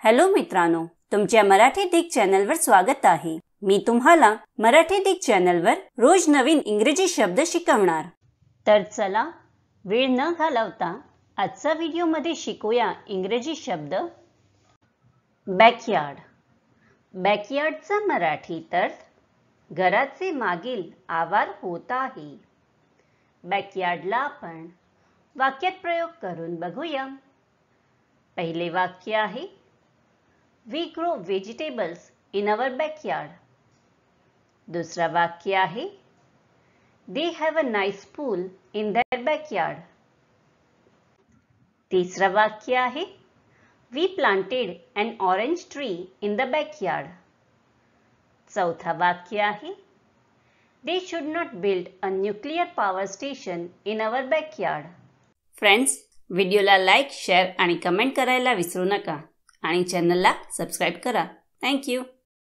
Hello मित्रांनो, तुमच्या मराठी दिग चॅनलवर स्वागत आहे। मी तुम्हाला मराठी दिग चॅनलवर रोज नवीन इंग्रजी शब्द शिकवणार। तर चला वेळ न घालवता आजच्या व्हिडिओमध्ये शिकूया इंग्रजी शब्द। बॅकयार्ड। बॅकयार्डचा मराठी अर्थ घराचे मागील आवार होत आहे। बॅकयार्डला आपण वाक्यात प्रयोग करून बघूया। पहिले वाक्य आहे, We grow vegetables in our backyard. दुसरा वाक्य आहे, They have a nice pool in their backyard. तिसरा वाक्य आहे, We planted an orange tree in the backyard. चौथा वाक्य आहे, They should not build a nuclear power station in our backyard. Friends, व्हिडिओला लाईक, शेअर आणि कमेंट करायला विसरू नका आणि चॅनलला सबस्क्राइब करा। Thank you.